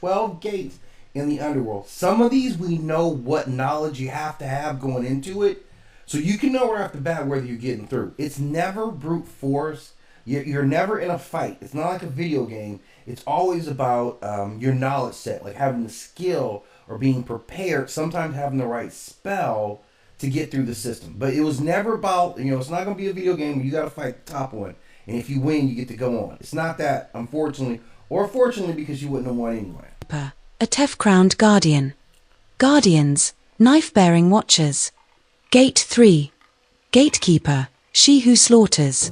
12 gates in the underworld. Some of these we know what knowledge you have to have going into it, so you can know right off the bat whether you're getting through. It's never brute force. You're never in a fight. It's not like a video game. It's always about your knowledge set, like having the skill or being prepared, sometimes having the right spell to get through the system. But it was never about, it's not going to be a video game where you got to fight the top one. And if you win, you get to go on. It's not that, unfortunately, or fortunately, because you wouldn't have won anyway. A Tef-crowned guardian. Guardians, knife-bearing watchers. Gate 3. Gatekeeper, she who slaughters.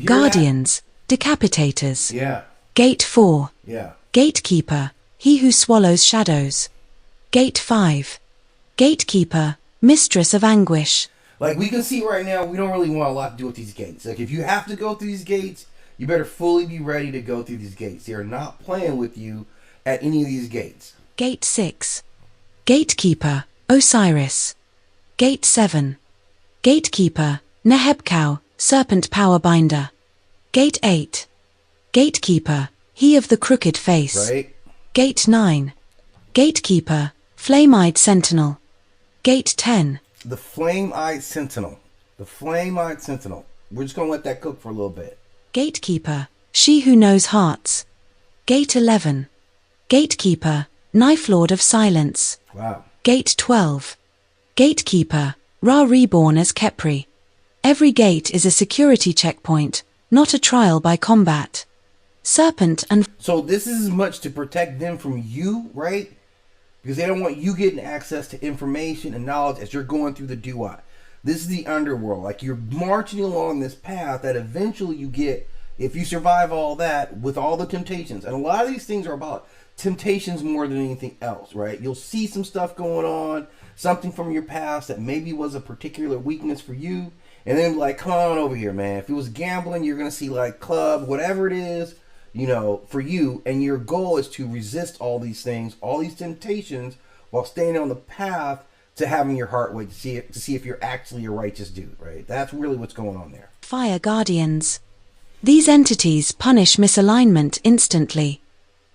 Guardians, decapitators. Yeah. Gate 4. Yeah. Gatekeeper, he who swallows shadows. Gate 5. Gatekeeper, mistress of anguish. Like we can see right now, we don't really want a lot to do with these gates. Like if you have to go through these gates, you better fully be ready to go through these gates. They are not playing with you at any of these gates. Gate 6. Gatekeeper, Osiris. Gate 7. Gatekeeper, Nehebkau, serpent power binder. Gate 8. Gatekeeper, he of the crooked face. Right. Gate 9. Gatekeeper, flame-eyed sentinel. Gate 10. The flame-eyed sentinel. The flame-eyed sentinel. We're just going to let that cook for a little bit. Gatekeeper, she who knows hearts. Gate 11. Gatekeeper, knife lord of silence. Wow. Gate 12. Gatekeeper, Ra reborn as Kepri. Every gate is a security checkpoint, not a trial by combat. Serpent and... So this is as much to protect them from you, right? Because they don't want you getting access to information and knowledge as you're going through the Duat. This is the underworld. Like you're marching along this path that eventually you get, if you survive all that, with all the temptations. And a lot of these things are about temptations more than anything else, right? You'll see some stuff going on, something from your past that maybe was a particular weakness for you. And then like, come on over here, man. If it was gambling, you're going to see like club, whatever it is, for you. And your goal is to resist all these things, all these temptations, while staying on the path to having your heart wait to see if you're actually a righteous dude, right? That's really what's going on there. Fire guardians. These entities punish misalignment instantly.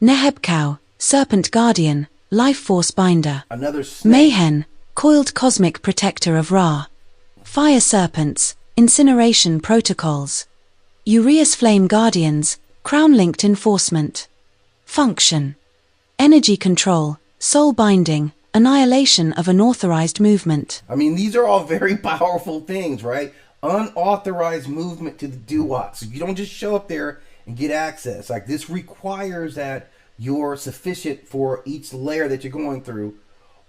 Nehebkau, serpent guardian, life force binder. Another snake. Mayhem, coiled cosmic protector of Ra. Fire serpents, incineration protocols. Urias flame guardians, crown-linked enforcement. Function. Energy control, soul binding, annihilation of unauthorized movement. I mean, these are all very powerful things, right? Unauthorized movement to the Duat. So you don't just show up there and get access. Like this requires that you're sufficient for each layer that you're going through,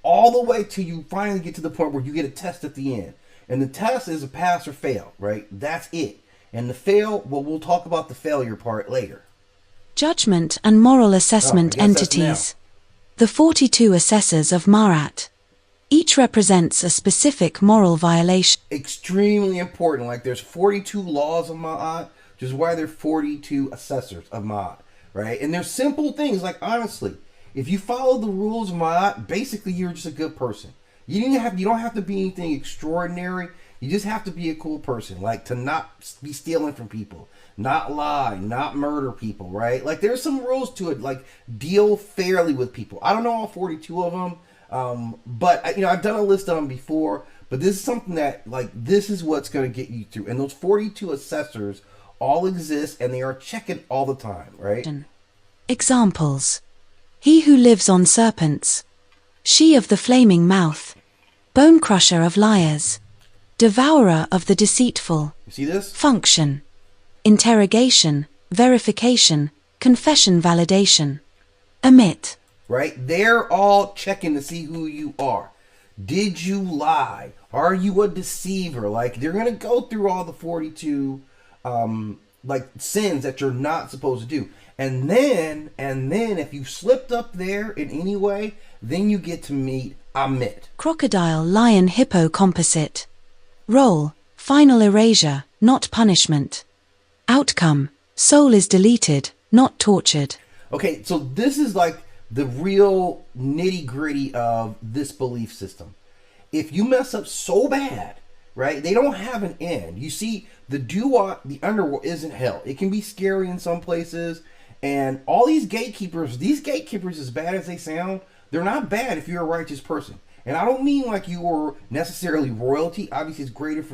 all the way till you finally get to the point where you get a test at the end. And the test is a pass or fail, right? That's it. And the fail, well, we'll talk about the failure part later. Judgment and moral assessment entities. The 42 assessors of Ma'at. Each represents a specific moral violation. Extremely important. Like there's 42 laws of Ma'at, which is why there are 42 assessors of Ma'at, right? And there's simple things like, honestly, if you follow the rules of Ma'at, basically you're just a good person. You don't have to be anything extraordinary. You just have to be a cool person, like to not be stealing from people, not lie, not murder people, right? Like there's some rules to it, like deal fairly with people. I don't know all 42 of them, but I've done a list of them before. But this is something that this is what's going to get you through. And those 42 assessors all exist, and they are checking all the time, right? Examples: he who lives on serpents, she of the flaming mouth, bone crusher of liars, devourer of the deceitful. You see this? Function: interrogation, verification, confession, validation. Omit. Right? They're all checking to see who you are. Did you lie? Are you a deceiver? Like they're going to go through all the 42 sins that you're not supposed to do. And then if you slipped up there in any way, then you get to meet Amit. Crocodile, lion, hippo composite. Role: final erasure, not punishment. Outcome: soul is deleted, not tortured. Okay, so this is like the real nitty-gritty of this belief system. If you mess up so bad, right, they don't have an end. You see, the Duat, the underworld, isn't hell. It can be scary in some places, And all these gatekeepers, as bad as they sound, they're not bad if you're a righteous person. And I don't mean like you are necessarily royalty. Obviously, it's greater for